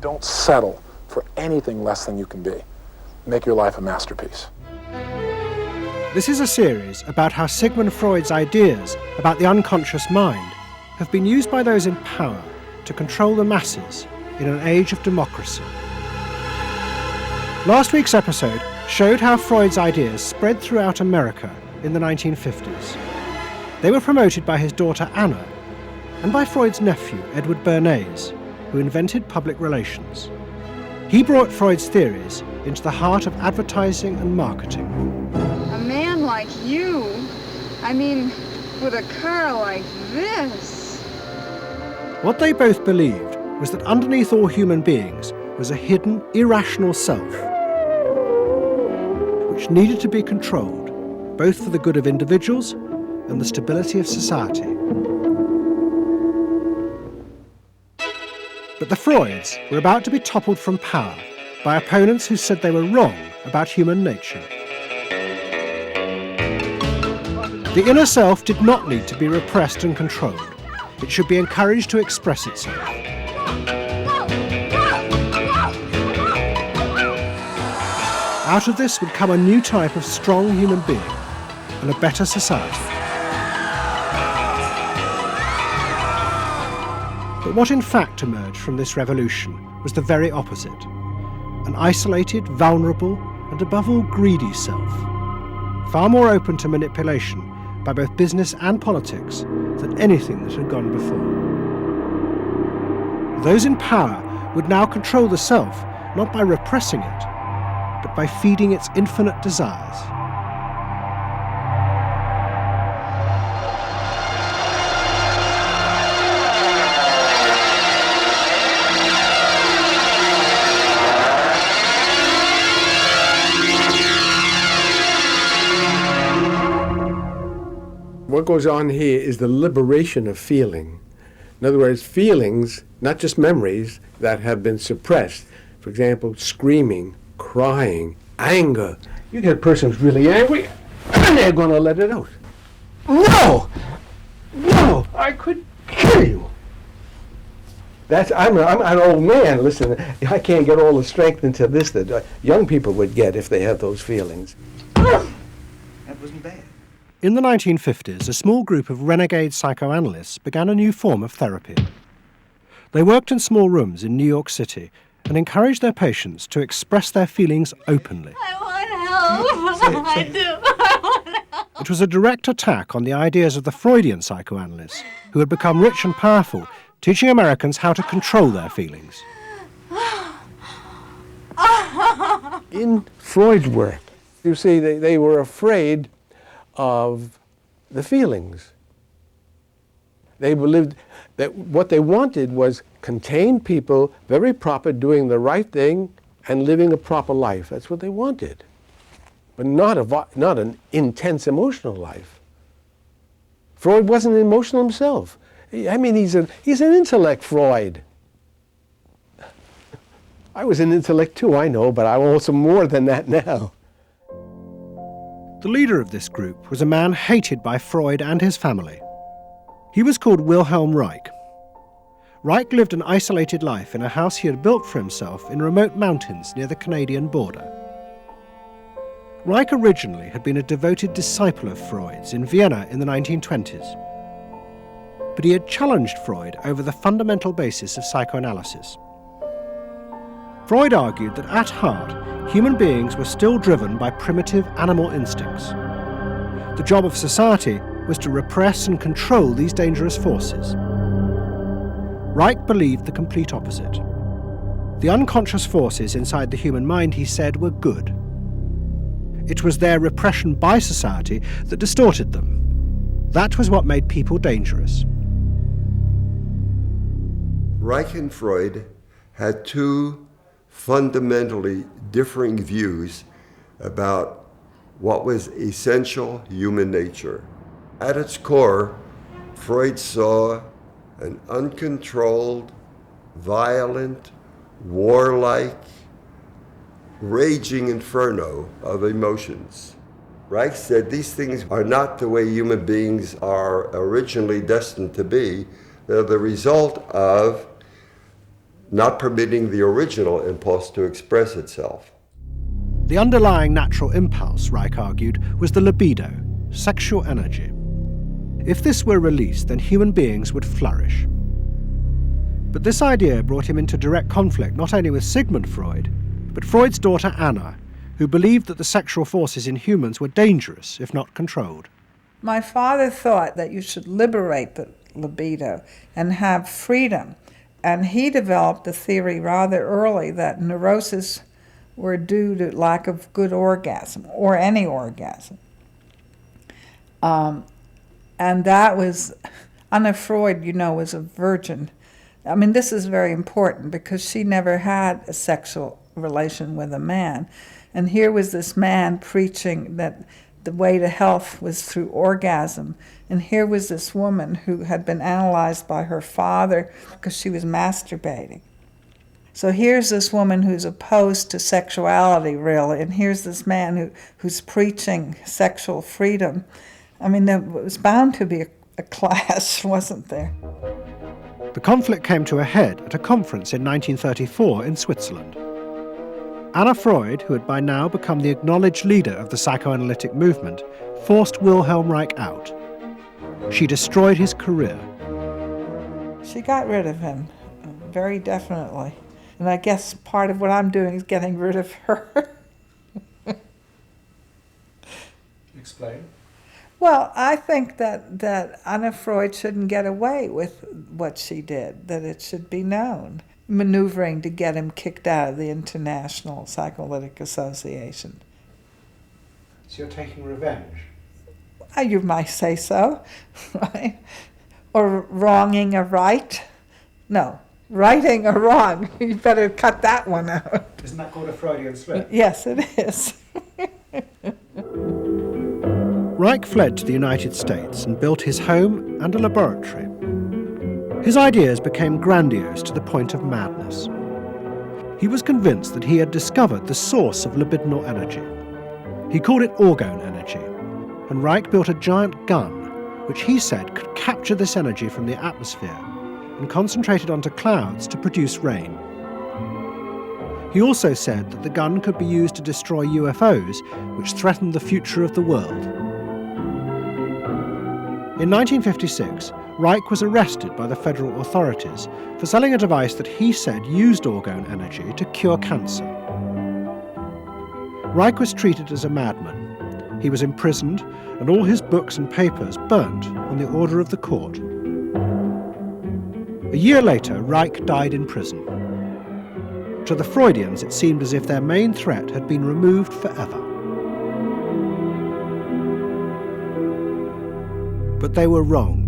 Don't settle for anything less than you can be. Make your life a masterpiece. This is a series about how Sigmund Freud's ideas about the unconscious mind have been used by those in power to control the masses in an age of democracy. Last week's episode showed how Freud's ideas spread throughout America in the 1950s. They were promoted by his daughter Anna and by Freud's nephew, Edward Bernays, who invented public relations. He brought Freud's theories into the heart of advertising and marketing. A man like you, with a car like this. What they both believed was that underneath all human beings was a hidden, irrational self, which needed to be controlled, both for the good of individuals and the stability of society. But the Freuds were about to be toppled from power by opponents who said they were wrong about human nature. The inner self did not need to be repressed and controlled. It should be encouraged to express itself. Out of this would come a new type of strong human being and a better society. But what in fact emerged from this revolution was the very opposite. An isolated, vulnerable, and above all greedy self, far more open to manipulation by both business and politics than anything that had gone before. Those in power would now control the self, not by repressing it, but by feeding its infinite desires. What goes on here is the liberation of feeling. In other words, feelings, not just memories, that have been suppressed. For example, screaming, crying, anger. You get a person who's really angry, and they're going to let it out. No! No! I could kill you! I'm an old man. Listen, I can't get all the strength into this that young people would get if they had those feelings. That wasn't bad. In the 1950s, a small group of renegade psychoanalysts began a new form of therapy. They worked in small rooms in New York City and encouraged their patients to express their feelings openly. I want help. I do. I want help. It was a direct attack on the ideas of the Freudian psychoanalysts, who had become rich and powerful, teaching Americans how to control their feelings. In Freud's work, you see, they were afraid of the feelings. They believed that what they wanted was contained people, very proper, doing the right thing and living a proper life. That's what they wanted, but not an intense emotional life. Freud wasn't emotional himself. He's an intellect, Freud. I was an intellect too, I know, but I'm also more than that now. The leader of this group was a man hated by Freud and his family. He was called Wilhelm Reich. Reich lived an isolated life in a house he had built for himself in remote mountains near the Canadian border. Reich originally had been a devoted disciple of Freud's in Vienna in the 1920s. But he had challenged Freud over the fundamental basis of psychoanalysis. Freud argued that at heart, human beings were still driven by primitive animal instincts. The job of society was to repress and control these dangerous forces. Reich believed the complete opposite. The unconscious forces inside the human mind, he said, were good. It was their repression by society that distorted them. That was what made people dangerous. Reich and Freud had two fundamentally differing views about what was essential human nature. At its core, Freud saw an uncontrolled, violent, warlike, raging inferno of emotions. Reich said these things are not the way human beings are originally destined to be. They're the result of not permitting the original impulse to express itself. The underlying natural impulse, Reich argued, was the libido, sexual energy. If this were released, then human beings would flourish. But this idea brought him into direct conflict not only with Sigmund Freud, but Freud's daughter Anna, who believed that the sexual forces in humans were dangerous if not controlled. My father thought that you should liberate the libido and have freedom. And he developed a theory rather early that neuroses were due to lack of good orgasm, or any orgasm. And that was, Anna Freud, was a virgin. I mean, this is very important because she never had a sexual relation with a man. And here was this man preaching that the way to health was through orgasm. And here was this woman who had been analyzed by her father because she was masturbating. So here's this woman who's opposed to sexuality, really, and here's this man who's preaching sexual freedom. I mean, there was bound to be a clash, wasn't there? The conflict came to a head at a conference in 1934 in Switzerland. Anna Freud, who had by now become the acknowledged leader of the psychoanalytic movement, forced Wilhelm Reich out. She destroyed his career. She got rid of him, very definitely. And I guess part of what I'm doing is getting rid of her. Explain. Well, I think that Anna Freud shouldn't get away with what she did, that it should be known. Maneuvering to get him kicked out of the International Psychoanalytic Association. So you're taking revenge? You might say so, right? Or wronging a right. No, righting a wrong. You better cut that one out. Isn't that called a Freudian slip? Yes, it is. Reich fled to the United States and built his home and a laboratory. His ideas became grandiose to the point of madness. He was convinced that he had discovered the source of libidinal energy. He called it orgone energy, and Reich built a giant gun, which he said could capture this energy from the atmosphere and concentrate it onto clouds to produce rain. He also said that the gun could be used to destroy UFOs, which threatened the future of the world. In 1956, Reich was arrested by the federal authorities for selling a device that he said used orgone energy to cure cancer. Reich was treated as a madman. He was imprisoned, and all his books and papers burnt on the order of the court. A year later, Reich died in prison. To the Freudians, it seemed as if their main threat had been removed forever. But they were wrong.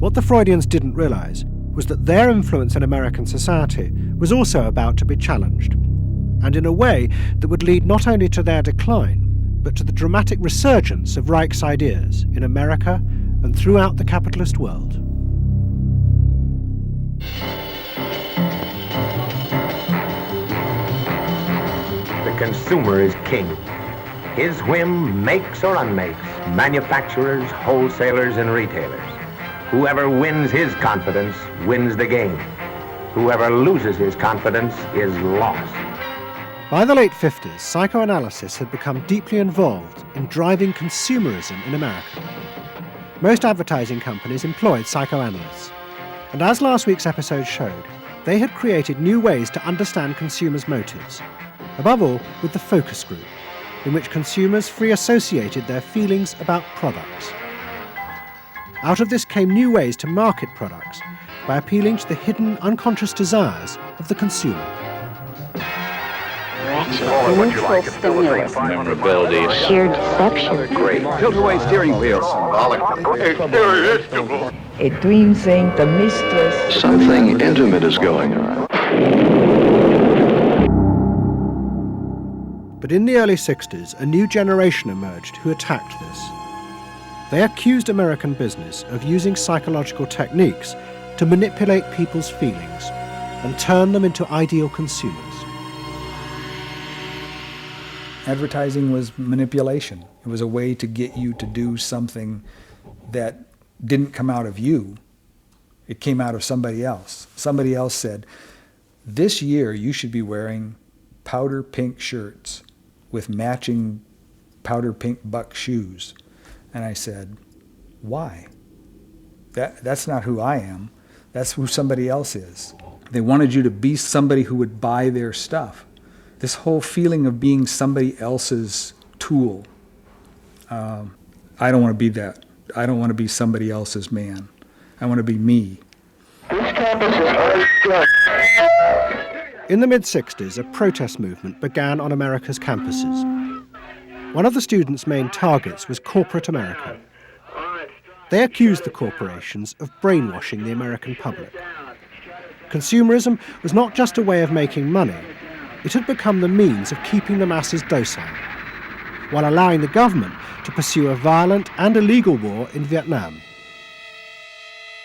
What the Freudians didn't realize was that their influence in American society was also about to be challenged, and in a way that would lead not only to their decline, but to the dramatic resurgence of Reich's ideas in America and throughout the capitalist world. The consumer is king. His whim makes or unmakes manufacturers, wholesalers, and retailers. Whoever wins his confidence wins the game. Whoever loses his confidence is lost. By the late 50s, psychoanalysis had become deeply involved in driving consumerism in America. Most advertising companies employed psychoanalysts, and as last week's episode showed, they had created new ways to understand consumers' motives, above all with the focus group, in which consumers free associated their feelings about products. Out of this came new ways to market products by appealing to the hidden, unconscious desires of the consumer. Neutral stimulus, memorability, sheer deception, great tilt-away steering wheel, symbolic, a dream thing, the mistress. something intimate is going on. But in the early 60s, a new generation emerged who attacked this. They accused American business of using psychological techniques to manipulate people's feelings and turn them into ideal consumers. Advertising was manipulation. It was a way to get you to do something that didn't come out of you. It came out of somebody else. Somebody else said, this year you should be wearing powder pink shirts with matching powder pink buck shoes. And I said, why? That's not who I am. That's who somebody else is. They wanted you to be somebody who would buy their stuff. This whole feeling of being somebody else's tool. I don't want to be that. I don't want to be somebody else's man. I want to be me. In the mid-60s, a protest movement began on America's campuses. One of the students' main targets was corporate America. They accused the corporations of brainwashing the American public. Consumerism was not just a way of making money, it had become the means of keeping the masses docile, while allowing the government to pursue a violent and illegal war in Vietnam.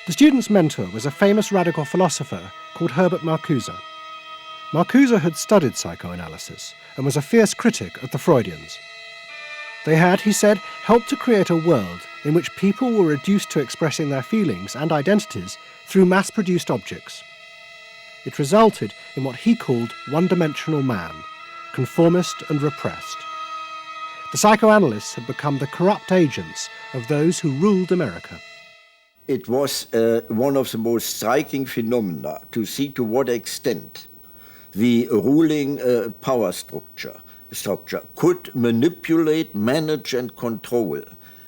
The student's mentor was a famous radical philosopher called Herbert Marcuse. Marcuse had studied psychoanalysis and was a fierce critic of the Freudians. They had, he said, helped to create a world in which people were reduced to expressing their feelings and identities through mass-produced objects. It resulted in what he called one-dimensional man, conformist and repressed. The psychoanalysts had become the corrupt agents of those who ruled America. It was one of the most striking phenomena to see to what extent the ruling power structure could manipulate, manage and control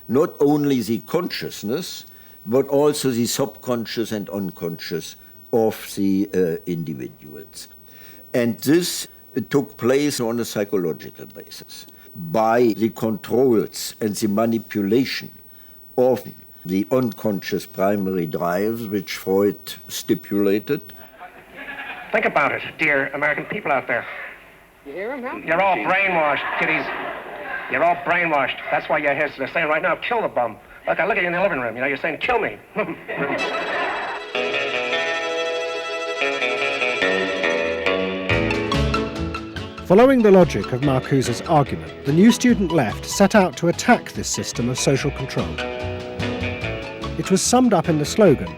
not only the consciousness, but also the subconscious and unconscious of the individuals. And this took place on a psychological basis by the controls and the manipulation of the unconscious primary drives which Freud stipulated. Think about it, dear American people out there. You hear him, huh? You're all brainwashed, kiddies. You're all brainwashed. That's why you're here. They're saying right now, kill the bum. Look, I look at you in the living room. You know, you're saying, kill me. Following the logic of Marcuse's argument, the new student left set out to attack this system of social control. It was summed up in the slogan,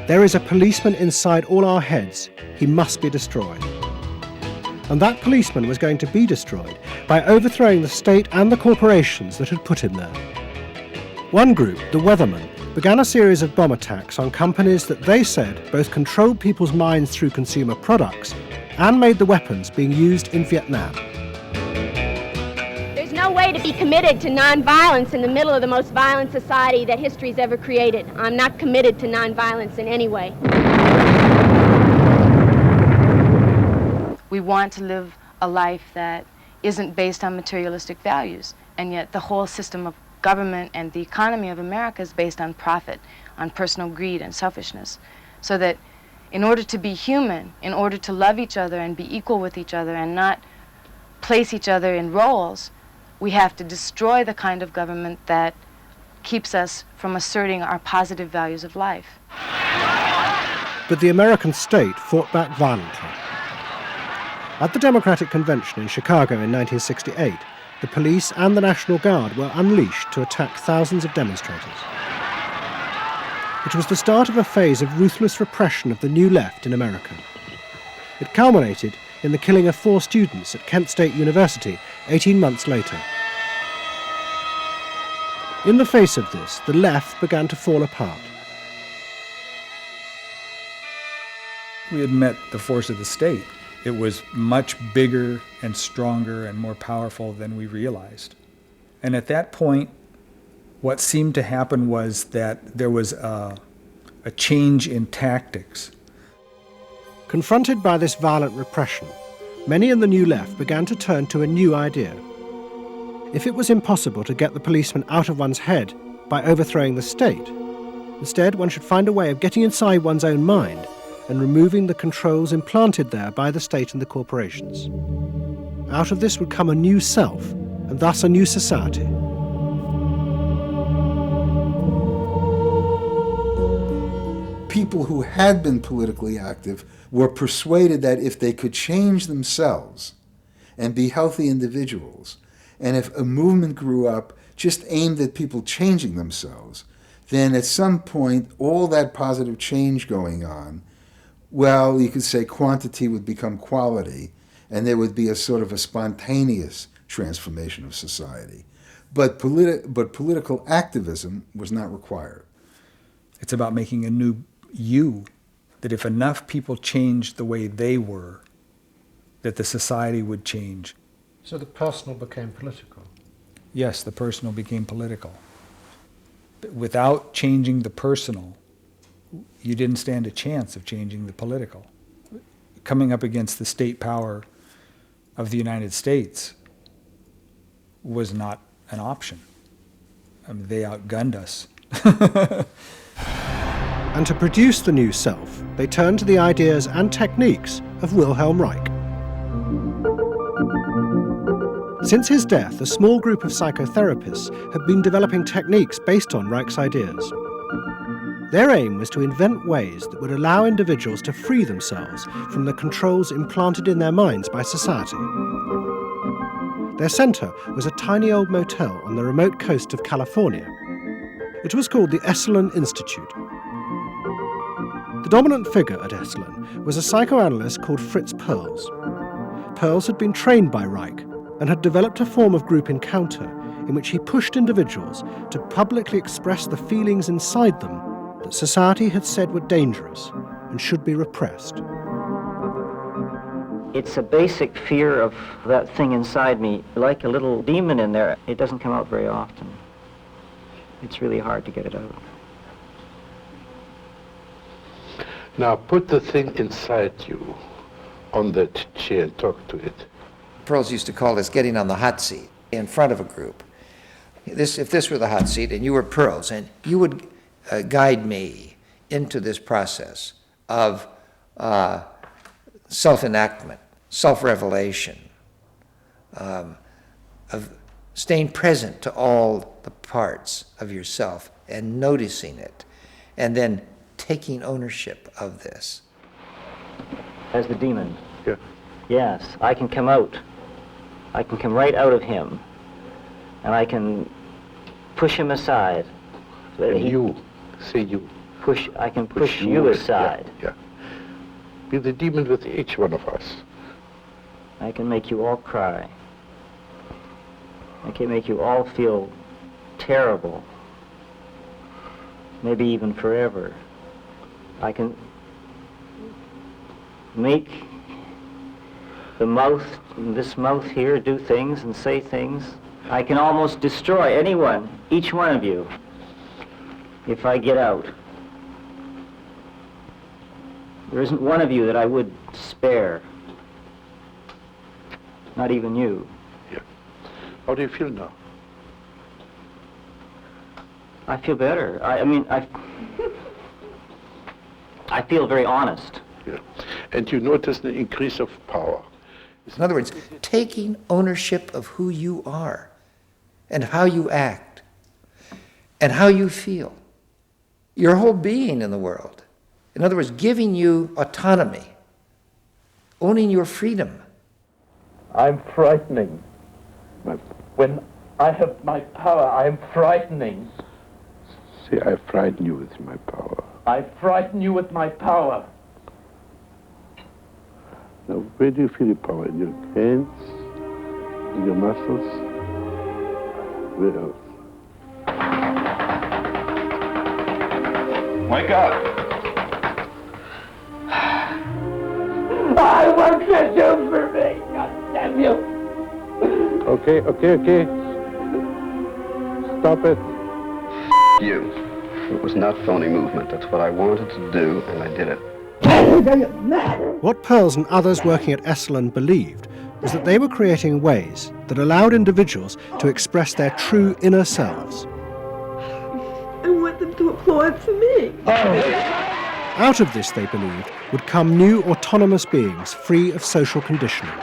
"There is a policeman inside all our heads. He must be destroyed." And that policeman was going to be destroyed by overthrowing the state and the corporations that had put him there. One group, the Weathermen, began a series of bomb attacks on companies that they said both controlled people's minds through consumer products and made the weapons being used in Vietnam. There's no way to be committed to nonviolence in the middle of the most violent society that history's ever created. I'm not committed to nonviolence in any way. We want to live a life that isn't based on materialistic values, and yet the whole system of government and the economy of America is based on profit, on personal greed and selfishness. So that in order to be human, in order to love each other and be equal with each other and not place each other in roles, we have to destroy the kind of government that keeps us from asserting our positive values of life. But the American state fought back violently. At the Democratic Convention in Chicago in 1968, the police and the National Guard were unleashed to attack thousands of demonstrators. It was the start of a phase of ruthless repression of the New Left in America. It culminated in the killing of 4 students at Kent State University 18 months later. In the face of this, the left began to fall apart. We had met the force of the state. It was much bigger and stronger and more powerful than we realized. And at that point, what seemed to happen was that there was a change in tactics. Confronted by this violent repression, many in the New Left began to turn to a new idea. If it was impossible to get the policeman out of one's head by overthrowing the state, instead one should find a way of getting inside one's own mind and removing the controls implanted there by the state and the corporations. Out of this would come a new self, and thus a new society. People who had been politically active were persuaded that if they could change themselves and be healthy individuals, and if a movement grew up just aimed at people changing themselves, then at some point all that positive change going on well, you could say quantity would become quality, and there would be a sort of a spontaneous transformation of society. But political activism was not required. It's about making a new you, that if enough people changed the way they were, that the society would change. So the personal became political? Yes, the personal became political. Without changing the personal, you didn't stand a chance of changing the political. Coming up against the state power of the United States was not an option. I mean, they outgunned us. And to produce the new self, they turned to the ideas and techniques of Wilhelm Reich. Since his death, a small group of psychotherapists had been developing techniques based on Reich's ideas. Their aim was to invent ways that would allow individuals to free themselves from the controls implanted in their minds by society. Their center was a tiny old motel on the remote coast of California. It was called the Esalen Institute. The dominant figure at Esalen was a psychoanalyst called Fritz Perls. Perls had been trained by Reich and had developed a form of group encounter in which he pushed individuals to publicly express the feelings inside them that society had said were dangerous and should be repressed. It's a basic fear of that thing inside me, like a little demon in there. It doesn't come out very often. It's really hard to get it out. Now put the thing inside you on that chair and talk to it. Perls used to call this getting on the hot seat in front of a group. If this were the hot seat and you were Perls, and you would guide me into this process of self-enactment, self-revelation, of staying present to all the parts of yourself and noticing it, and then taking ownership of this. As the demon? Yeah. Yes, I can come out. I can come right out of him, and I can push him aside. So that you, say you. I can push you aside. Yeah. Be the demon with each one of us. I can make you all cry. I can make you all feel terrible. Maybe even forever. I can make this mouth here, do things and say things. I can almost destroy anyone, each one of you, if I get out. There isn't one of you that I would spare. Not even you. Yeah. How do you feel now? I feel better. I feel very honest. Yeah. And you notice the increase of power. In other words, taking ownership of who you are and how you act and how you feel. Your whole being in the world. In other words, giving you autonomy, owning your freedom. I'm frightening. When I have my power, I am frightening. Say, I frighten you with my power. I frighten you with my power. Now, where do you feel the power? In your hands? In your muscles? Where else? Wake up! I want you to do for me, God damn you! Okay. Stop it. You. It was not phony movement. That's what I wanted to do, and I did it. What Perls and others working at Esalen believed was that they were creating ways that allowed individuals to express their true inner selves. I want them to applaud for me. Out of this, they believed, would come new autonomous beings free of social conditioning.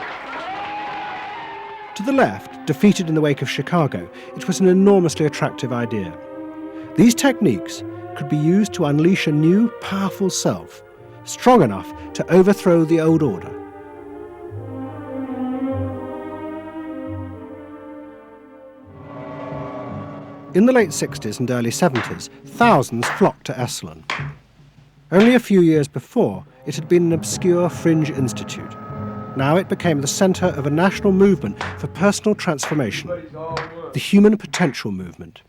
To the left, defeated in the wake of Chicago, it was an enormously attractive idea. These techniques could be used to unleash a new, powerful self, strong enough to overthrow the old order. In the late 60s and early 70s, thousands flocked to Esalen. Only a few years before, it had been an obscure fringe institute. Now it became the centre of a national movement for personal transformation, the Human Potential Movement.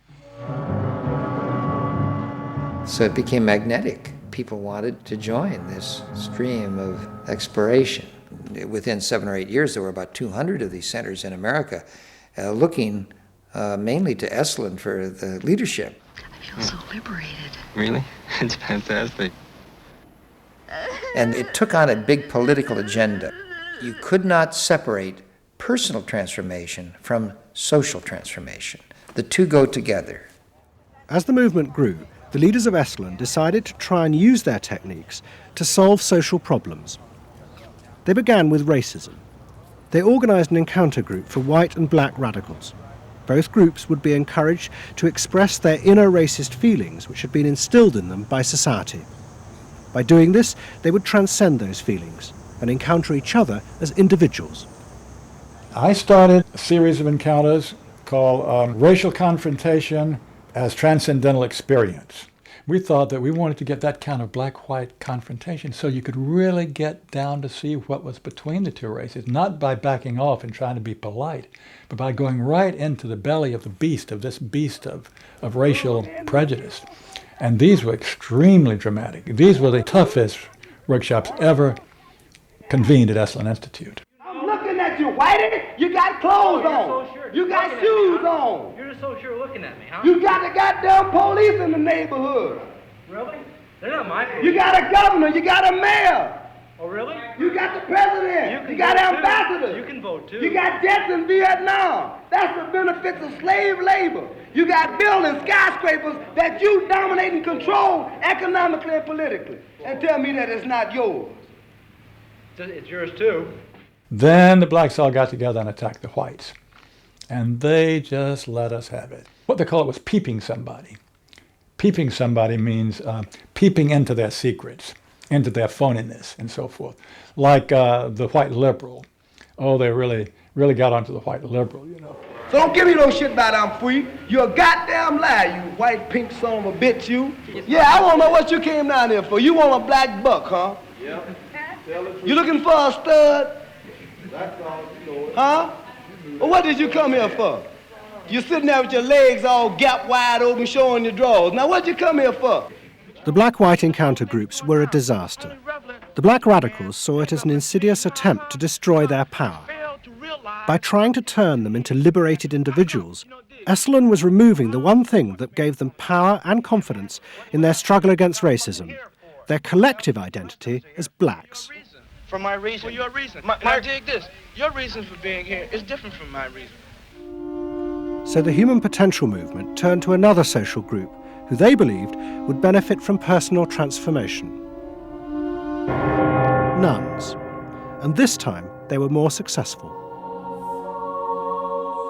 So it became magnetic. People wanted to join this stream of exploration. Within 7 or 8 years, there were about 200 of these centers in America, looking mainly to Esalen for the leadership. I feel so liberated. Really? It's fantastic. And it took on a big political agenda. You could not separate personal transformation from social transformation. The two go together. As the movement grew, the leaders of Esalen decided to try and use their techniques to solve social problems. They began with racism. They organised an encounter group for white and black radicals. Both groups would be encouraged to express their inner racist feelings which had been instilled in them by society. By doing this, they would transcend those feelings and encounter each other as individuals. I started a series of encounters called Racial Confrontation as Transcendental Experience. We thought that we wanted to get that kind of black-white confrontation so you could really get down to see what was between the two races, not by backing off and trying to be polite, but by going right into the belly of the beast, of this beast of racial prejudice. And these were extremely dramatic. These were the toughest workshops ever convened at Esalen Institute. I'm looking at you, Whitey. You got clothes on. You got shoes on. You're so sure looking at me, huh? You got the goddamn police in the neighborhood. Really? They're not my police. You got a governor. You got a mayor. Oh, really? You got the president. You got ambassadors. You can vote, too. You got jets in Vietnam. That's the benefits of slave labor. You got buildings, skyscrapers that you dominate and control economically and politically. And tell me that it's not yours. It's yours, too. Then the blacks all got together and attacked the whites. And they just let us have it. What they call it was peeping somebody. Peeping somebody means peeping into their secrets, into their phoniness, and so forth. Like the white liberal. Oh, they really got onto the white liberal, you know. So don't give me no shit about I'm free. You're a goddamn liar, you white pink son of a bitch, you. Yeah, I want to know what you came down here for. You want a black buck, huh? Yeah. You looking for a stud? Huh? Well, what did you come here for? You're sitting there with your legs all gap wide open, showing your drawers. Now, what did you come here for? The black-white encounter groups were a disaster. The black radicals saw it as an insidious attempt to destroy their power. By trying to turn them into liberated individuals, Esalen was removing the one thing that gave them power and confidence in their struggle against racism, their collective identity as blacks. For my reason. For your reason. Now dig this. Your reason for being here is different from my reason. So the Human Potential Movement turned to another social group who they believed would benefit from personal transformation. Nuns. And this time they were more successful.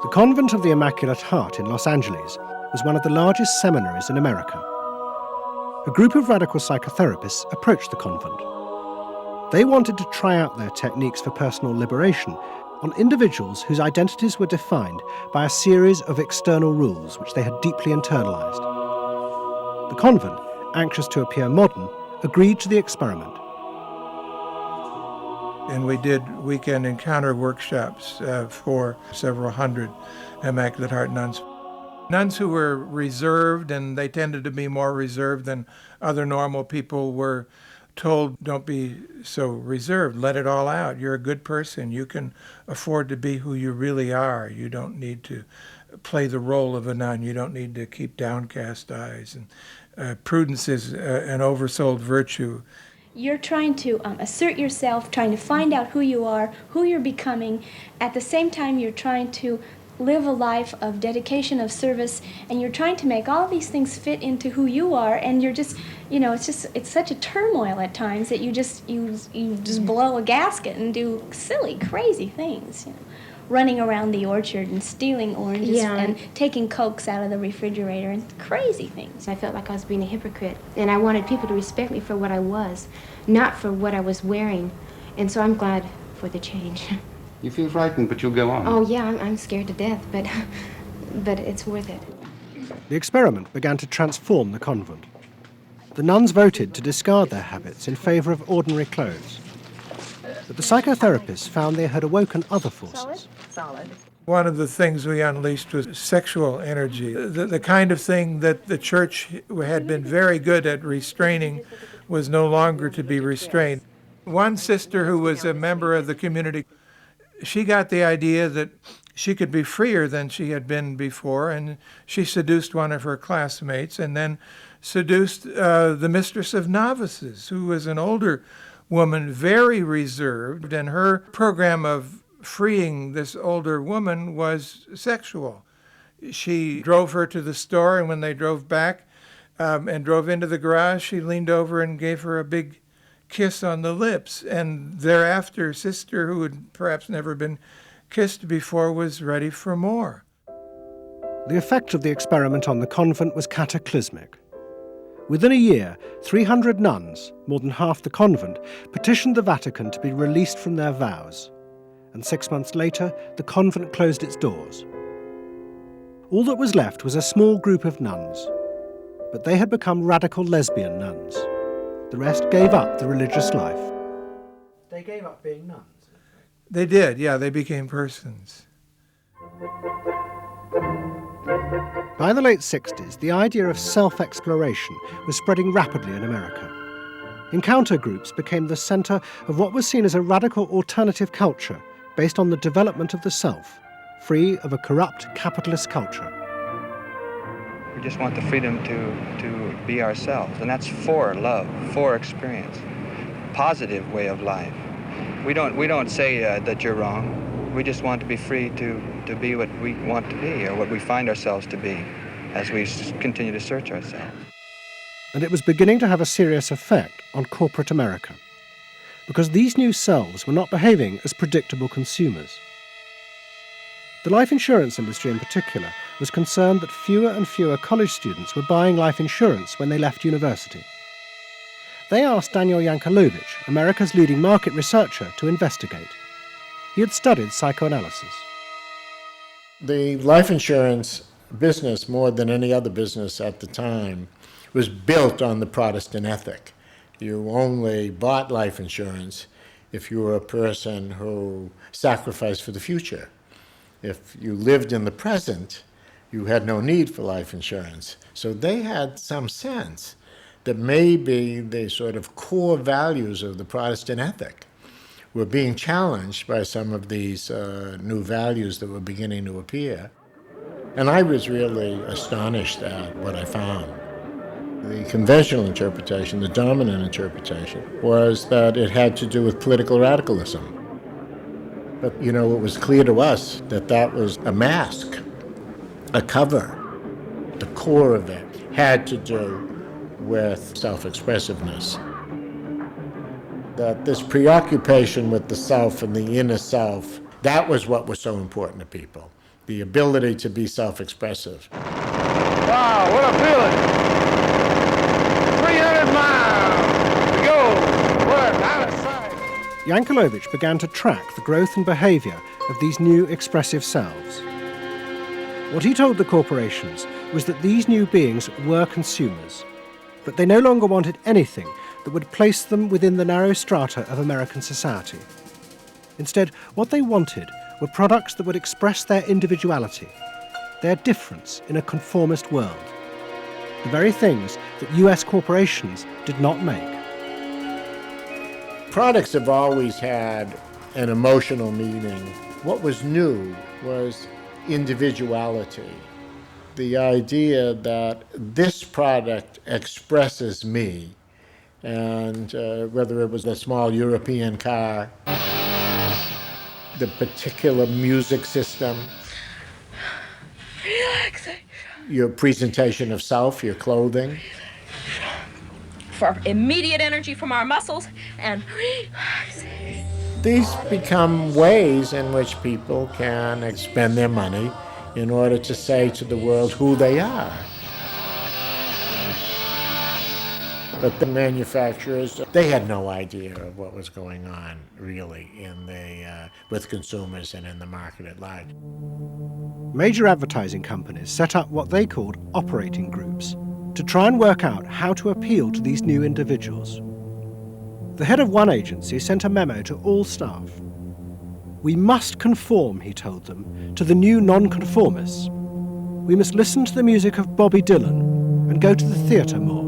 The Convent of the Immaculate Heart in Los Angeles was one of the largest seminaries in America. A group of radical psychotherapists approached the convent. They wanted to try out their techniques for personal liberation on individuals whose identities were defined by a series of external rules which they had deeply internalized. The convent, anxious to appear modern, agreed to the experiment. And we did weekend encounter workshops for several hundred Immaculate Heart nuns. Nuns who were reserved, and they tended to be more reserved than other normal people, were told, don't be so reserved, let it all out. You're a good person. You can afford to be who you really are. You don't need to play the role of a nun. You don't need to keep downcast eyes. And prudence is an oversold virtue. You're trying to assert yourself, trying to find out who you are, who you're becoming. At the same time, you're trying to live a life of dedication, of service, and you're trying to make all these things fit into who you are, and you're just, you know, it's such a turmoil at times that you just blow a gasket and do silly, crazy things, you know. Running around the orchard and stealing oranges and taking Cokes out of the refrigerator and crazy things. I felt like I was being a hypocrite, and I wanted people to respect me for what I was, not for what I was wearing. And so I'm glad for the change. You feel frightened, but you'll go on. Oh, yeah, I'm scared to death, but it's worth it. The experiment began to transform the convent. the nuns voted to discard their habits in favour of ordinary clothes. But the psychotherapists found they had awoken other forces. Solid. One of the things we unleashed was sexual energy, the kind of thing that the church had been very good at restraining was no longer to be restrained. One sister who was a member of the community, she got the idea that she could be freer than she had been before, and she seduced one of her classmates and then seduced the mistress of novices, who was an older woman, very reserved, and her program of freeing this older woman was sexual. She drove her to the store, and when they drove back and drove into the garage, she leaned over and gave her a big kiss on the lips. And thereafter, sister, who had perhaps never been kissed before, was ready for more. The effect of the experiment on the convent was cataclysmic. Within a year, 300 nuns, more than half the convent, petitioned the Vatican to be released from their vows. And 6 months later, the convent closed its doors. All that was left was a small group of nuns, but they had become radical lesbian nuns. The rest gave up the religious life. They gave up being nuns? They did, yeah, they became persons. By the late 60s, the idea of self-exploration was spreading rapidly in America. Encounter groups became the centre of what was seen as a radical alternative culture based on the development of the self, free of a corrupt capitalist culture. We just want the freedom to be ourselves, and that's for love, for experience, positive way of life. We don't say that you're wrong. We just want to be free to be what we want to be, or what we find ourselves to be, as we continue to search ourselves. And it was beginning to have a serious effect on corporate America, because these new selves were not behaving as predictable consumers. The life insurance industry in particular was concerned that fewer and fewer college students were buying life insurance when they left university. They asked Daniel Yankelovich, America's leading market researcher, to investigate. He had studied psychoanalysis. The life insurance business, more than any other business at the time, was built on the Protestant ethic. You only bought life insurance if you were a person who sacrificed for the future. If you lived in the present, you had no need for life insurance. So they had some sense that maybe the sort of core values of the Protestant ethic were being challenged by some of these new values that were beginning to appear. And I was really astonished at what I found. The conventional interpretation, the dominant interpretation, was that it had to do with political radicalism. But, it was clear to us that that was a mask, a cover. The core of it had to do with self-expressiveness. That this preoccupation with the self and the inner self, that was what was so important to people. The ability to be self-expressive. Wow, what a feeling! 300 miles to go. We're out of sight. Yankelovich began to track the growth and behaviour of these new expressive selves. What he told the corporations was that these new beings were consumers, but they no longer wanted anything that would place them within the narrow strata of American society. Instead, what they wanted were products that would express their individuality, their difference in a conformist world, the very things that US corporations did not make. Products have always had an emotional meaning. What was new was individuality. The idea that this product expresses me, and whether it was a small European car, the particular music system, Relaxation. your presentation of self, your clothing. For immediate energy from our muscles and relaxation. These become ways in which people can spend their money in order to say to the world who they are. But the manufacturers, they had no idea of what was going on, really, with consumers and in the market at large. Major advertising companies set up what they called operating groups, to try and work out how to appeal to these new individuals. The head of one agency sent a memo to all staff. We must conform, he told them, to the new nonconformists. We must listen to the music of Bobby Dylan and go to the theatre more.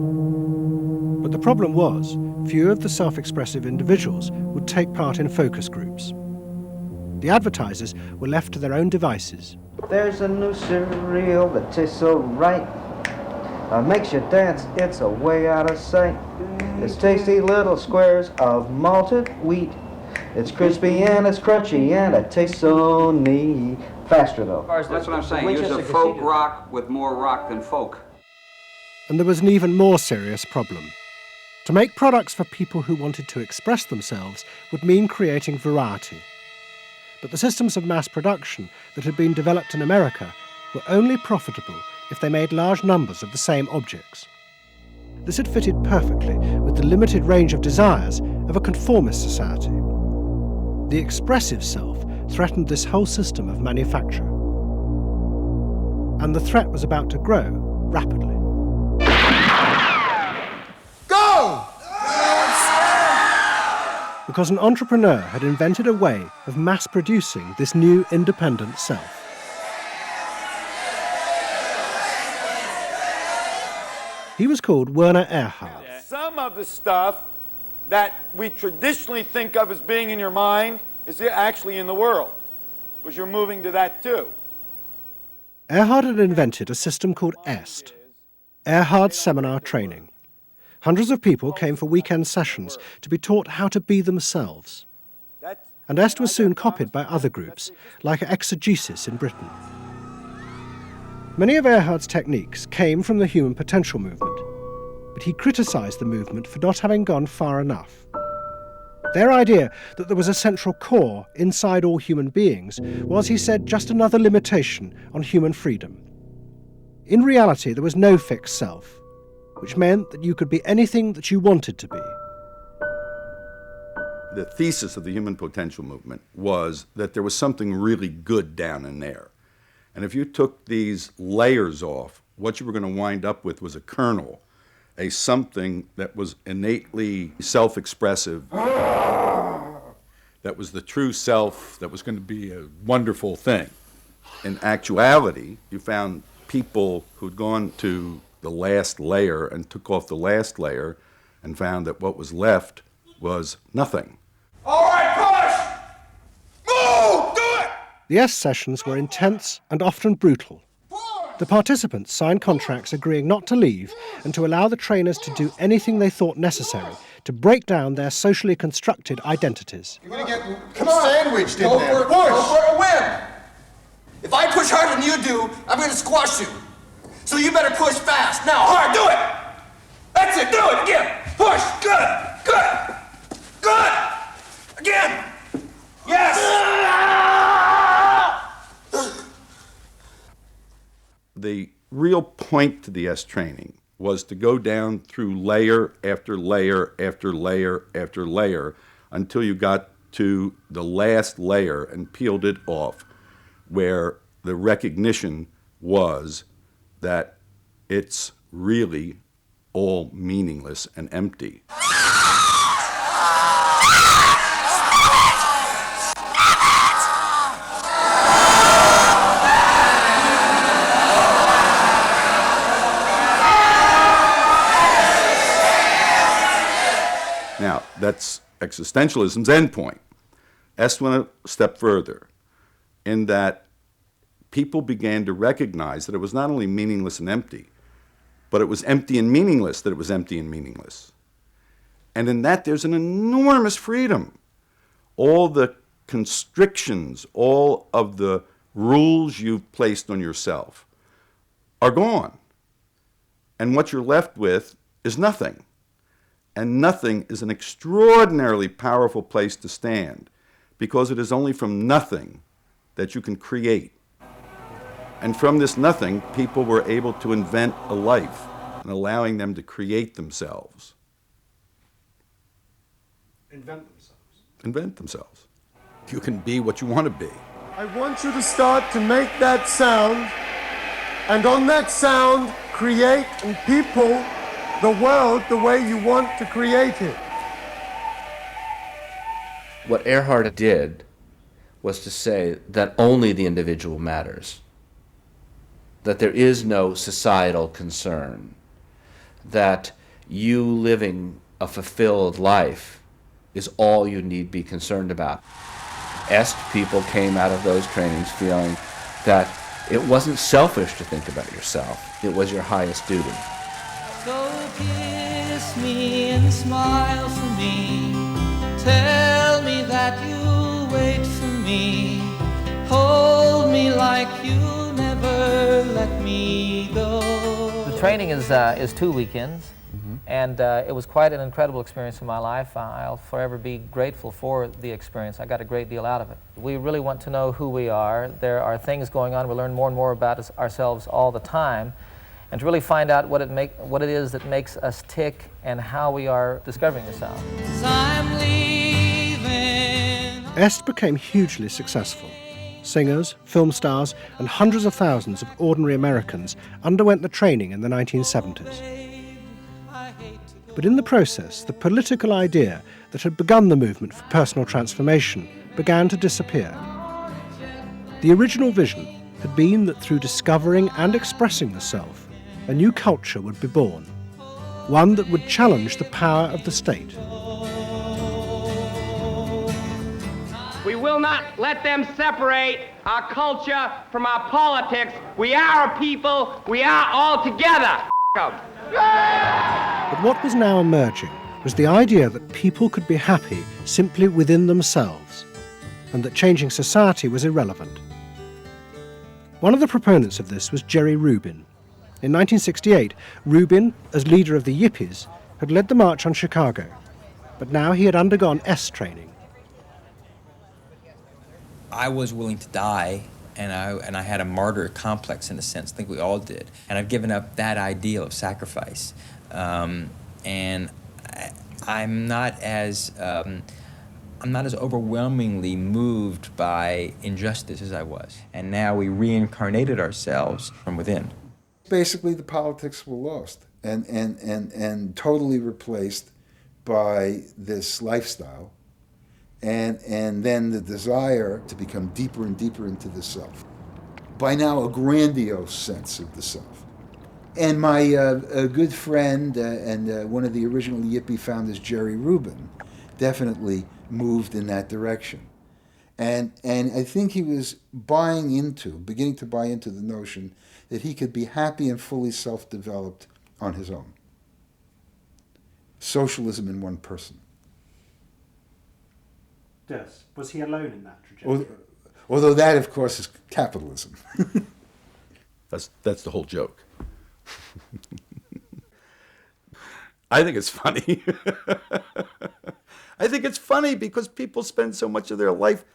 But the problem was, few of the self-expressive individuals would take part in focus groups. The advertisers were left to their own devices. There's a new cereal that tastes so right. Makes you dance, it's a way out of sight. It's tasty little squares of malted wheat. It's crispy and it's crunchy and it tastes so neat. Faster though. That's what I'm saying. Use a folk rock with more rock than folk. And there was an even more serious problem. To make products for people who wanted to express themselves would mean creating variety. But the systems of mass production that had been developed in America were only profitable if they made large numbers of the same objects. This had fitted perfectly with the limited range of desires of a conformist society. The expressive self threatened this whole system of manufacture. And the threat was about to grow rapidly. Go! Because an entrepreneur had invented a way of mass-producing this new independent self. He was called Werner Erhard. Some of the stuff that we traditionally think of as being in your mind is actually in the world, because you're moving to that too. Erhard had invented a system called EST, Erhard Seminar Training. Hundreds of people came for weekend sessions to be taught how to be themselves. And EST was soon copied by other groups, like Exegesis in Britain. Many of Erhard's techniques came from the human potential movement, but he criticised the movement for not having gone far enough. Their idea that there was a central core inside all human beings was, he said, just another limitation on human freedom. In reality, there was no fixed self, which meant that you could be anything that you wanted to be. The thesis of the human potential movement was that there was something really good down in there. And if you took these layers off, what you were going to wind up with was a kernel, a something that was innately self-expressive, that was the true self, that was going to be a wonderful thing. In actuality, you found people who'd gone to the last layer and took off the last layer and found that what was left was nothing. All right, push! Move! Do it! The EST sessions were intense and often brutal. The participants signed contracts agreeing not to leave and to allow the trainers to do anything they thought necessary to break down their socially constructed identities. You're gonna get sandwiched in there. Push! Go for a win! If I push harder than you do, I'm gonna squash you. So you better push fast. Now, hard, do it! That's it, do it, again! Push, good, good, good! Again! Yes! The real point to the EST training was to go down through layer after layer after layer after layer until you got to the last layer and peeled it off, where the recognition was that it's really all meaningless and empty. Now, that's existentialism's endpoint. EST went a step further in that people began to recognize that it was not only meaningless and empty, but it was empty and meaningless that it was empty and meaningless. And in that, there's an enormous freedom. All the constrictions, all of the rules you've placed on yourself are gone. And what you're left with is nothing. And nothing is an extraordinarily powerful place to stand, because it is only from nothing that you can create. And from this nothing, people were able to invent a life, and allowing them to create themselves. Invent themselves. Invent themselves. You can be what you want to be. I want you to start to make that sound, and on that sound, create in people the world the way you want to create it. What Earhart did was to say that only the individual matters, that there is no societal concern, that you living a fulfilled life is all you need be concerned about. Est people came out of those trainings feeling that it wasn't selfish to think about yourself, it was your highest duty. So kiss me and smile for me, tell me that you'll wait for me, hold me like you'll never let me go. The training is 2 weekends, and it was quite an incredible experience in my life. I'll forever be grateful for the experience. I got a great deal out of it. We really want to know who we are. There are things going on. We learn more and more about ourselves all the time, and to really find out what it is that makes us tick and how we are discovering ourselves. Est became hugely successful. Singers, film stars, and hundreds of thousands of ordinary Americans underwent the training in the 1970s. But in the process, the political idea that had begun the movement for personal transformation began to disappear. The original vision had been that through discovering and expressing the self, a new culture would be born, one that would challenge the power of the state. We will not let them separate our culture from our politics. We are a people. We are all together. But what was now emerging was the idea that people could be happy simply within themselves, and that changing society was irrelevant. One of the proponents of this was Jerry Rubin. In 1968, Rubin, as leader of the Yippies, had led the march on Chicago, but now he had undergone S training. I was willing to die, and I had a martyr complex in a sense. I think we all did. And I've given up that ideal of sacrifice. And I'm not as overwhelmingly moved by injustice as I was. And now we reincarnated ourselves from within. Basically, the politics were lost and totally replaced by this lifestyle. And then the desire to become deeper and deeper into the self. By now, a grandiose sense of the self. And my a good friend and one of the original Yippie founders, Jerry Rubin, definitely moved in that direction. And I think he was beginning to buy into the notion that he could be happy and fully self-developed on his own. Socialism in one person. Yes. Was he alone in that trajectory? Although that, of course, is capitalism. That's the whole joke. I think it's funny. I think it's funny because people spend so much of their life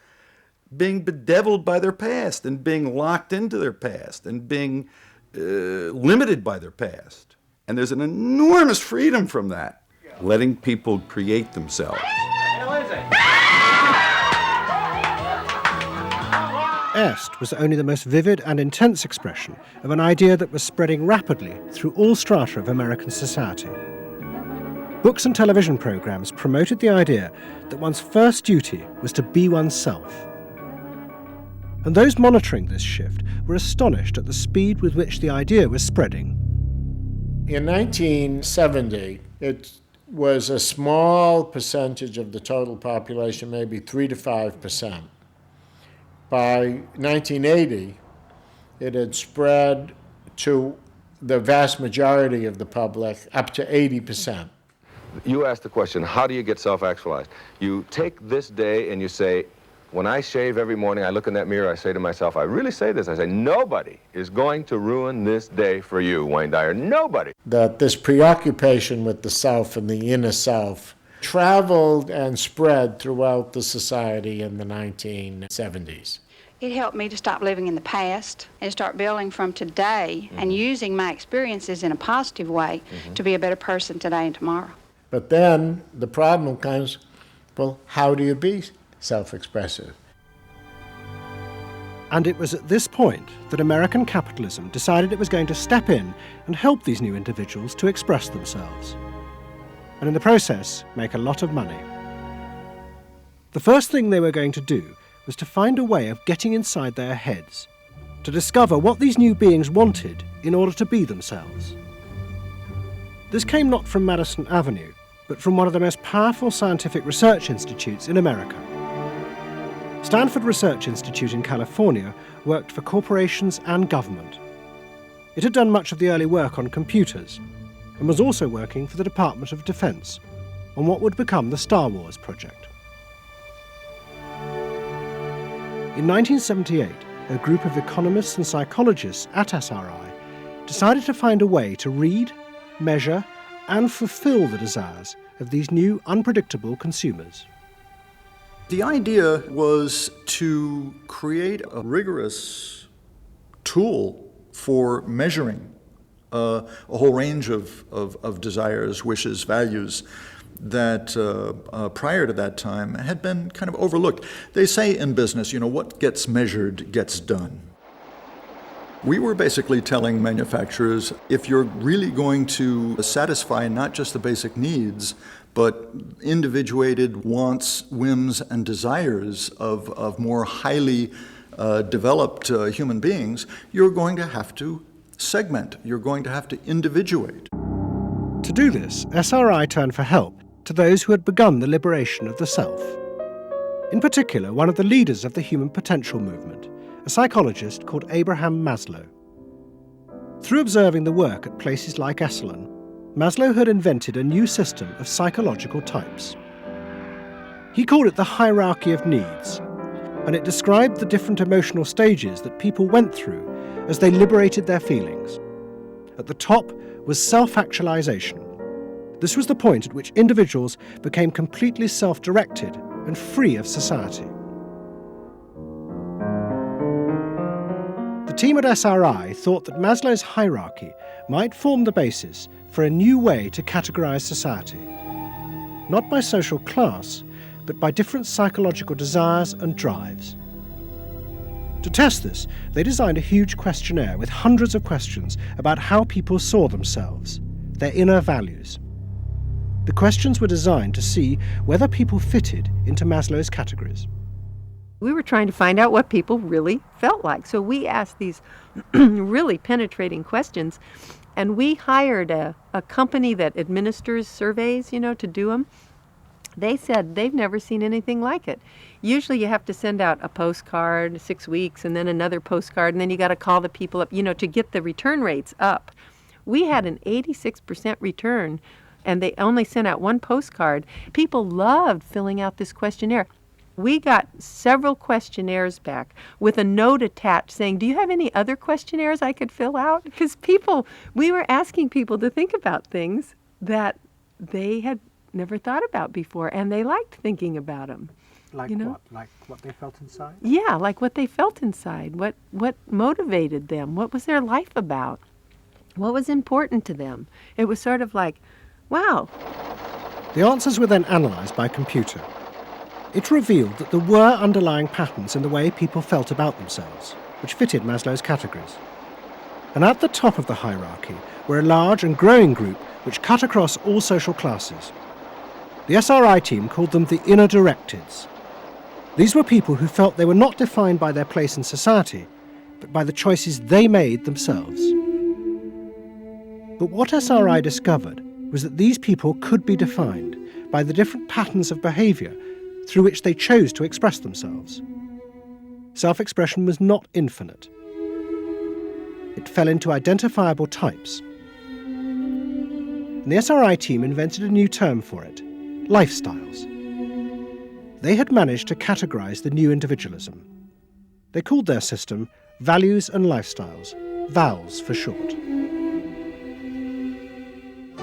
being bedeviled by their past and being locked into their past and being limited by their past. And there's an enormous freedom from that. Letting people create themselves. Est was only the most vivid and intense expression of an idea that was spreading rapidly through all strata of American society. Books and television programs promoted the idea that one's first duty was to be oneself. And those monitoring this shift were astonished at the speed with which the idea was spreading. In 1970, it was a small percentage of the total population, maybe 3 to 5%. By 1980, it had spread to the vast majority of the public, up to 80%. You asked the question, how do you get self-actualized? You take this day and you say, when I shave every morning, I look in that mirror, I say to myself, I really say this, I say, nobody is going to ruin this day for you, Wayne Dyer, nobody. That this preoccupation with the self and the inner self traveled and spread throughout the society in the 1970s. It helped me to stop living in the past and start building from today and using my experiences in a positive way to be a better person today and tomorrow. But then the problem comes, well, how do you be self-expressive? And it was at this point that American capitalism decided it was going to step in and help these new individuals to express themselves, and in the process make a lot of money. The first thing they were going to do was to find a way of getting inside their heads, to discover what these new beings wanted in order to be themselves. This came not from Madison Avenue, but from one of the most powerful scientific research institutes in America. Stanford Research Institute in California worked for corporations and government. It had done much of the early work on computers and was also working for the Department of Defense on what would become the Star Wars project. In 1978, a group of economists and psychologists at SRI decided to find a way to read, measure, and fulfill the desires of these new unpredictable consumers. The idea was to create a rigorous tool for measuring a whole range of desires, wishes, values that prior to that time had been kind of overlooked. They say in business, what gets measured gets done. We were basically telling manufacturers, if you're really going to satisfy not just the basic needs, but individuated wants, whims, and desires of more highly developed human beings, you're going to have to segment. You're going to have to individuate. To do this, SRI turned for help to those who had begun the liberation of the self. In particular, one of the leaders of the human potential movement, a psychologist called Abraham Maslow. Through observing the work at places like Esalen, Maslow had invented a new system of psychological types. He called it the hierarchy of needs, and it described the different emotional stages that people went through as they liberated their feelings. At the top was self-actualization. This was the point at which individuals became completely self-directed and free of society. The team at SRI thought that Maslow's hierarchy might form the basis for a new way to categorize society, not by social class, but by different psychological desires and drives. To test this, they designed a huge questionnaire with hundreds of questions about how people saw themselves, their inner values. The questions were designed to see whether people fitted into Maslow's categories. We were trying to find out what people really felt like. So we asked these really penetrating questions, and we hired a company that administers surveys, to do them. They said they've never seen anything like it. Usually you have to send out a postcard 6 weeks and then another postcard, and then you got to call the people up, to get the return rates up. We had an 86% return, and they only sent out one postcard. People loved filling out this questionnaire. We got several questionnaires back with a note attached saying, do you have any other questionnaires I could fill out? Because we were asking people to think about things that they had never thought about before, and they liked thinking about them. Like what? Like what they felt inside? Yeah, like what they felt inside. What motivated them? What was their life about? What was important to them? It was sort of like, wow. The answers were then analysed by computer. It revealed that there were underlying patterns in the way people felt about themselves, which fitted Maslow's categories. And at the top of the hierarchy were a large and growing group which cut across all social classes. The SRI team called them the inner directeds. These were people who felt they were not defined by their place in society, but by the choices they made themselves. But what SRI discovered was that these people could be defined by the different patterns of behaviour through which they chose to express themselves. Self-expression was not infinite. It fell into identifiable types. And the SRI team invented a new term for it, lifestyles. They had managed to categorize the new individualism. They called their system Values and Lifestyles, VALS for short.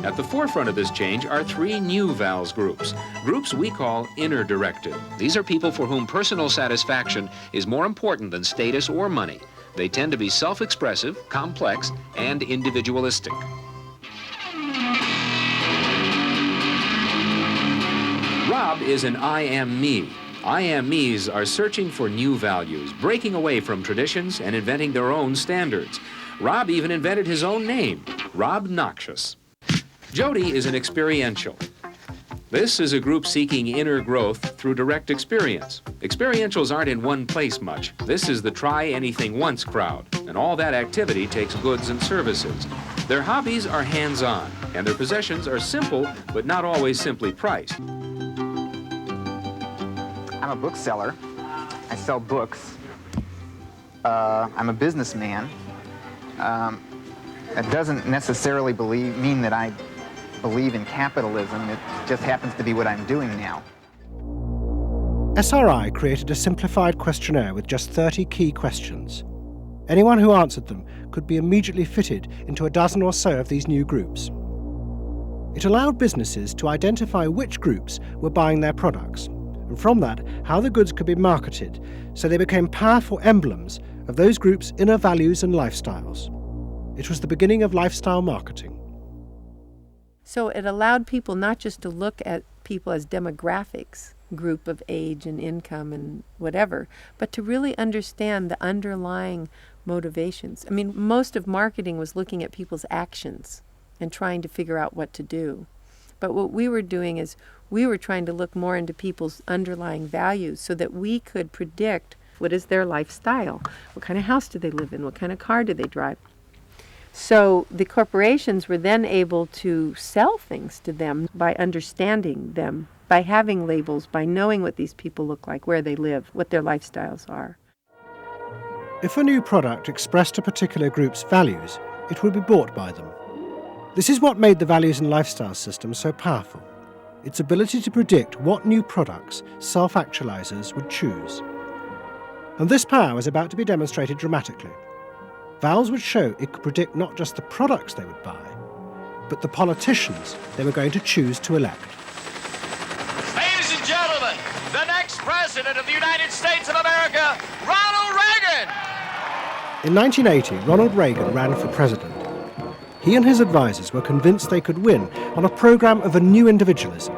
At the forefront of this change are three new VALS groups we call inner directed. These are people for whom personal satisfaction is more important than status or money. They tend to be self-expressive, complex, and individualistic. Rob is an I am me. I Am Me's are searching for new values, breaking away from traditions and inventing their own standards. Rob even invented his own name, Rob Noxious. Jody is an experiential. This is a group seeking inner growth through direct experience. Experientials aren't in one place much. This is the try-anything-once crowd, and all that activity takes goods and services. Their hobbies are hands-on, and their possessions are simple, but not always simply priced. I'm a bookseller. I sell books. I'm a businessman. That doesn't necessarily mean that I believe in capitalism. It just happens to be what I'm doing now. SRI created a simplified questionnaire with just 30 key questions. Anyone who answered them could be immediately fitted into a dozen or so of these new groups. It allowed businesses to identify which groups were buying their products, and from that, how the goods could be marketed, so they became powerful emblems of those groups' inner values and lifestyles. It was the beginning of lifestyle marketing. So it allowed people not just to look at people as demographics, group of age and income and whatever, but to really understand the underlying motivations. I mean, most of marketing was looking at people's actions and trying to figure out what to do. But what we were doing is we were trying to look more into people's underlying values so that we could predict what is their lifestyle, what kind of house do they live in, what kind of car do they drive. So the corporations were then able to sell things to them by understanding them, by having labels, by knowing what these people look like, where they live, what their lifestyles are. If a new product expressed a particular group's values, it would be bought by them. This is what made the values and lifestyle system so powerful, its ability to predict what new products self-actualizers would choose. And this power was about to be demonstrated dramatically. Vowels would show it could predict not just the products they would buy, but the politicians they were going to choose to elect. Ladies and gentlemen, the next president of the United States of America, Ronald Reagan! In 1980, Ronald Reagan ran for president. He and his advisors were convinced they could win on a program of a new individualism.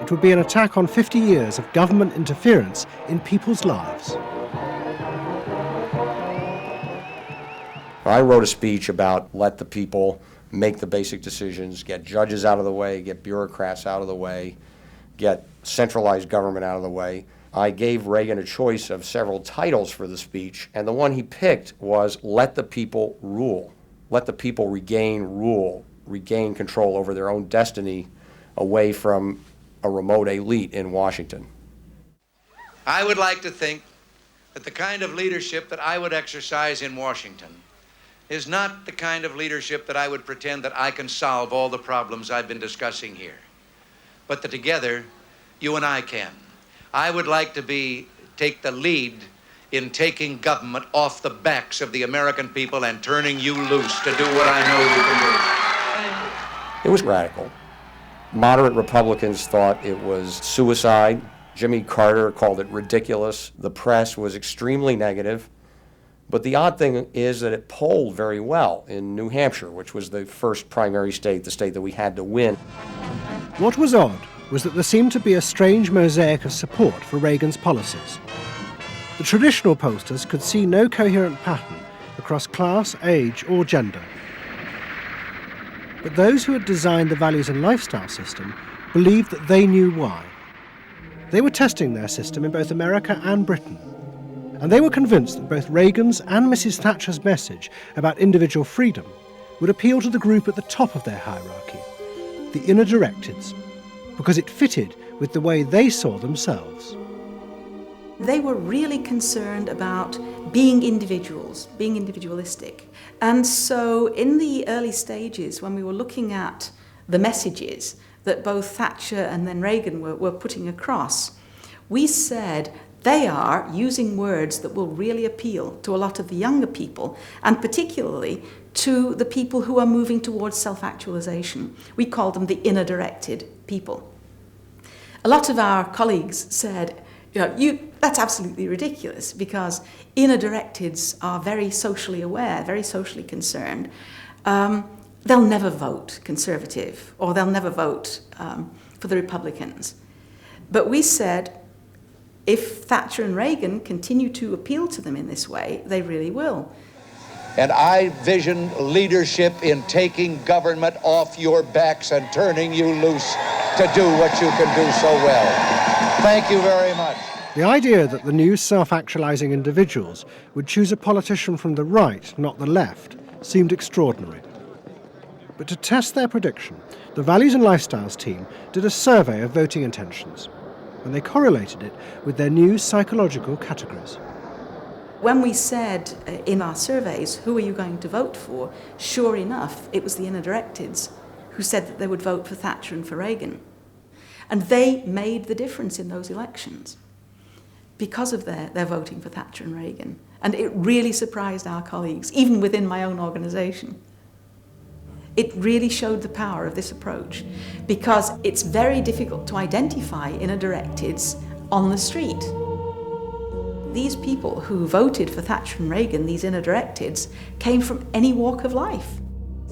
It would be an attack on 50 years of government interference in people's lives. I wrote a speech about let the people make the basic decisions, get judges out of the way, get bureaucrats out of the way, get centralized government out of the way. I gave Reagan a choice of several titles for the speech, and the one he picked was let the people rule. Let the people regain rule, regain control over their own destiny away from a remote elite in Washington. I would like to think that the kind of leadership that I would exercise in Washington is not the kind of leadership that I would pretend that I can solve all the problems I've been discussing here, but that together, you and I can. I would like to take the lead in taking government off the backs of the American people and turning you loose to do what I know you can do. It was radical. Moderate Republicans thought it was suicide. Jimmy Carter called it ridiculous. The press was extremely negative. But the odd thing is that it polled very well in New Hampshire, which was the first primary state, the state that we had to win. What was odd was that there seemed to be a strange mosaic of support for Reagan's policies. The traditional pollsters could see no coherent pattern across class, age, or gender. But those who had designed the values and lifestyle system believed that they knew why. They were testing their system in both America and Britain. And they were convinced that both Reagan's and Mrs. Thatcher's message about individual freedom would appeal to the group at the top of their hierarchy, the inner directeds, because it fitted with the way they saw themselves. They were really concerned about being individuals, being individualistic. And so in the early stages, when we were looking at the messages that both Thatcher and then Reagan were putting across, we said, they are using words that will really appeal to a lot of the younger people, and particularly to the people who are moving towards self-actualization. We call them the inner-directed people. A lot of our colleagues said, that's absolutely ridiculous, because inner-directeds are very socially aware, very socially concerned. They'll never vote Conservative, or they'll never vote for the Republicans. But we said, If Thatcher and Reagan continue to appeal to them in this way, they really will. And I vision leadership in taking government off your backs and turning you loose to do what you can do so well. Thank you very much. The idea that the new self-actualizing individuals would choose a politician from the right, not the left, seemed extraordinary. But to test their prediction, the Values and Lifestyles team did a survey of voting intentions, and they correlated it with their new psychological categories. When we said in our surveys, who are you going to vote for, sure enough, it was the inner directeds who said that they would vote for Thatcher and for Reagan. And they made the difference in those elections because of their voting for Thatcher and Reagan. And it really surprised our colleagues, even within my own organisation. It really showed the power of this approach, because it's very difficult to identify inner directeds on the street. These people who voted for Thatcher and Reagan, these inner directeds, came from any walk of life.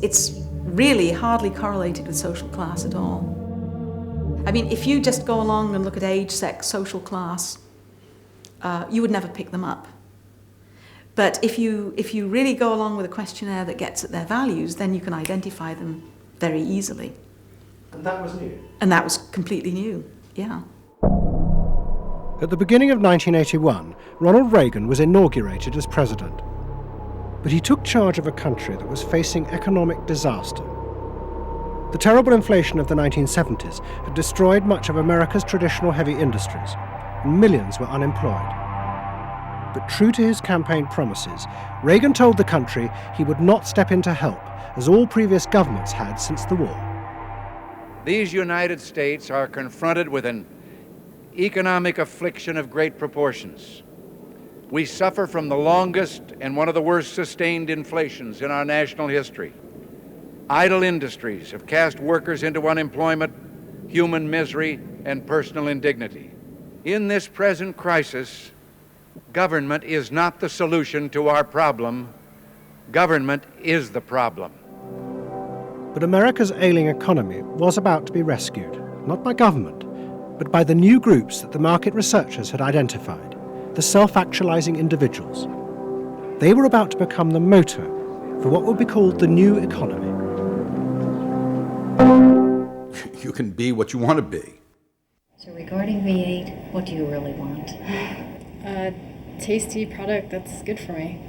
It's really hardly correlated with social class at all. I mean, if you just go along and look at age, sex, social class, you would never pick them up. But if you really go along with a questionnaire that gets at their values, then you can identify them very easily. And that was new? And that was completely new, yeah. At the beginning of 1981, Ronald Reagan was inaugurated as president. But he took charge of a country that was facing economic disaster. The terrible inflation of the 1970s had destroyed much of America's traditional heavy industries, and millions were unemployed. But true to his campaign promises, Reagan told the country he would not step in to help, as all previous governments had since the war. These United States are confronted with an economic affliction of great proportions. We suffer from the longest and one of the worst sustained inflations in our national history. Idle industries have cast workers into unemployment, human misery, and personal indignity. In this present crisis, government is not the solution to our problem. Government is the problem. But America's ailing economy was about to be rescued, not by government, but by the new groups that the market researchers had identified, the self-actualizing individuals. They were about to become the motor for what would be called the new economy. You can be what you want to be. So regarding V8, what do you really want? A tasty product that's good for me.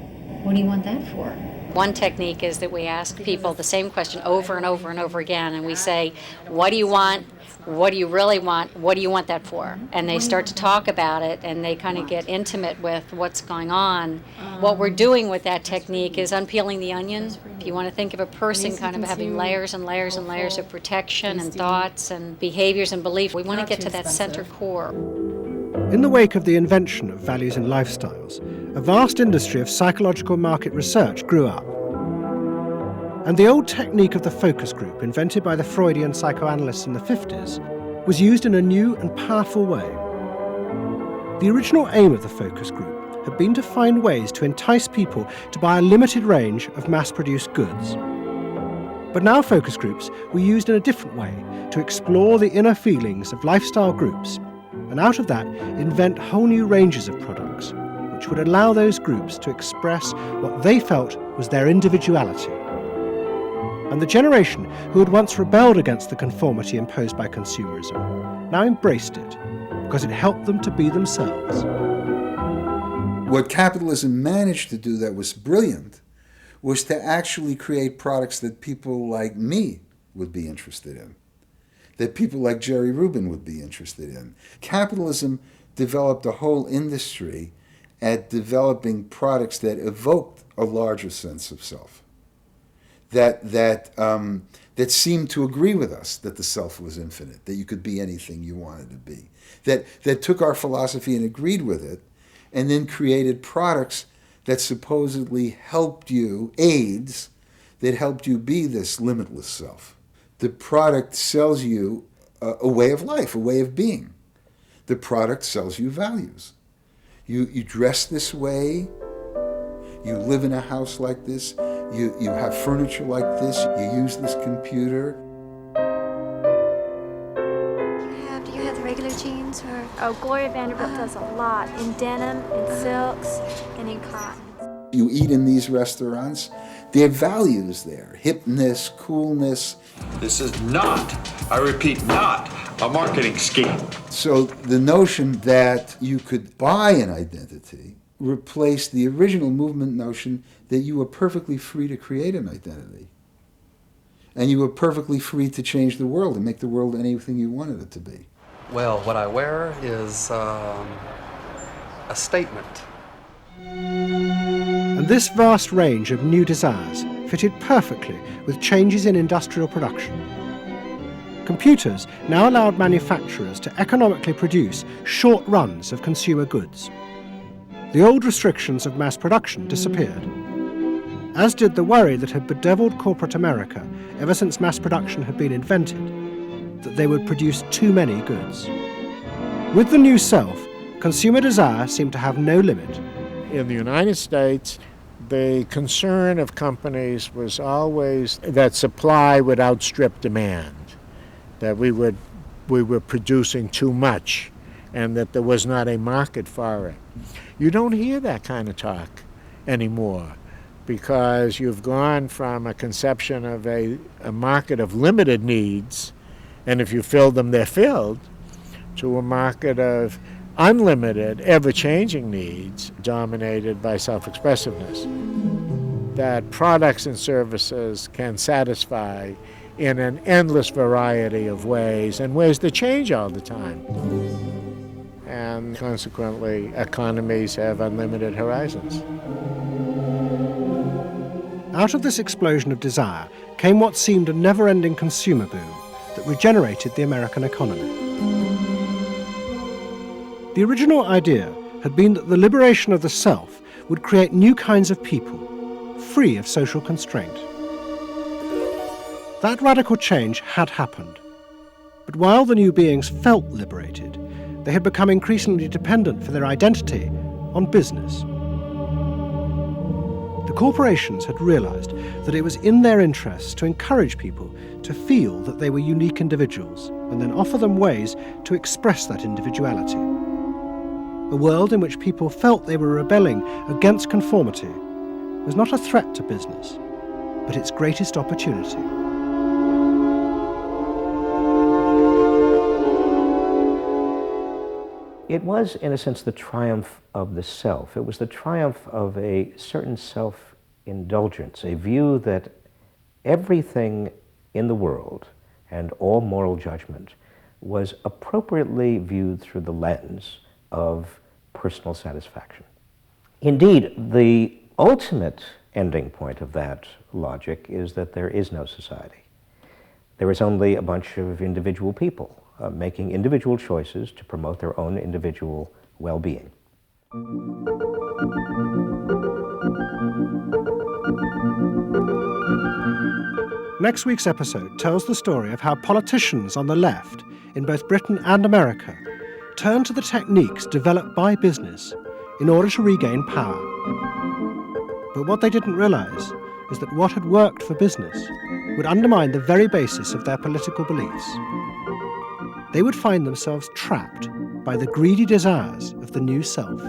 What do you want that for? One technique is that we ask people the same question over and over and over again, and we say, what do you want? What do you really want? What do you want that for? And they start to talk about it, and they kind of get intimate with what's going on. What we're doing with that technique is unpeeling the onion. If you want to think of a person kind of having layers and layers and layers of protection and thoughts and behaviors and beliefs, we want to get to that center core. In the wake of the invention of values and lifestyles, a vast industry of psychological market research grew up. And the old technique of the focus group, invented by the Freudian psychoanalysts in the 50s, was used in a new and powerful way. The original aim of the focus group had been to find ways to entice people to buy a limited range of mass-produced goods. But now focus groups were used in a different way to explore the inner feelings of lifestyle groups, and out of that invent whole new ranges of products, which would allow those groups to express what they felt was their individuality. And the generation who had once rebelled against the conformity imposed by consumerism now embraced it because it helped them to be themselves. What capitalism managed to do that was brilliant was to actually create products that people like me would be interested in, that people like Jerry Rubin would be interested in. Capitalism developed a whole industry at developing products that evoked a larger sense of self. That seemed to agree with us that the self was infinite, that you could be anything you wanted to be, that took our philosophy and agreed with it, and then created products that supposedly helped you, aids, that helped you be this limitless self. The product sells you a way of life, a way of being. The product sells you values. You dress this way, you live in a house like this, you have furniture like this, you use this computer. Do you have the regular jeans or Oh, Gloria Vanderbilt does a lot in denim, in silks, and in cotton. You eat in these restaurants, there are values there, hipness, coolness. This is not, I repeat, not a marketing scheme. So the notion that you could buy an identity replaced the original movement notion that you were perfectly free to create an identity. And you were perfectly free to change the world and make the world anything you wanted it to be. Well, what I wear is a statement. And this vast range of new desires fitted perfectly with changes in industrial production. Computers now allowed manufacturers to economically produce short runs of consumer goods. The old restrictions of mass production disappeared, as did the worry that had bedeviled corporate America ever since mass production had been invented, that they would produce too many goods. With the new self, consumer desire seemed to have no limit. In the United States, the concern of companies was always that supply would outstrip demand, that we were producing too much, and that there was not a market for it. You don't hear that kind of talk anymore, because you've gone from a conception of a market of limited needs, and if you fill them, they're filled, to a market of unlimited, ever-changing needs dominated by self-expressiveness, that products and services can satisfy in an endless variety of ways, and ways that change all the time. And consequently, economies have unlimited horizons. Out of this explosion of desire came what seemed a never-ending consumer boom that regenerated the American economy. The original idea had been that the liberation of the self would create new kinds of people, free of social constraint. That radical change had happened. But while the new beings felt liberated, they had become increasingly dependent for their identity on business. The corporations had realized that it was in their interests to encourage people to feel that they were unique individuals and then offer them ways to express that individuality. A world in which people felt they were rebelling against conformity was not a threat to business, but its greatest opportunity. It was, in a sense, the triumph of the self. It was the triumph of a certain self-indulgence, a view that everything in the world and all moral judgment was appropriately viewed through the lens of personal satisfaction. Indeed, the ultimate ending point of that logic is that there is no society. There is only a bunch of individual people making individual choices to promote their own individual well-being. Next week's episode tells the story of how politicians on the left, in both Britain and America, turned to the techniques developed by business in order to regain power. But what they didn't realize is that what had worked for business would undermine the very basis of their political beliefs. They would find themselves trapped by the greedy desires of the new self.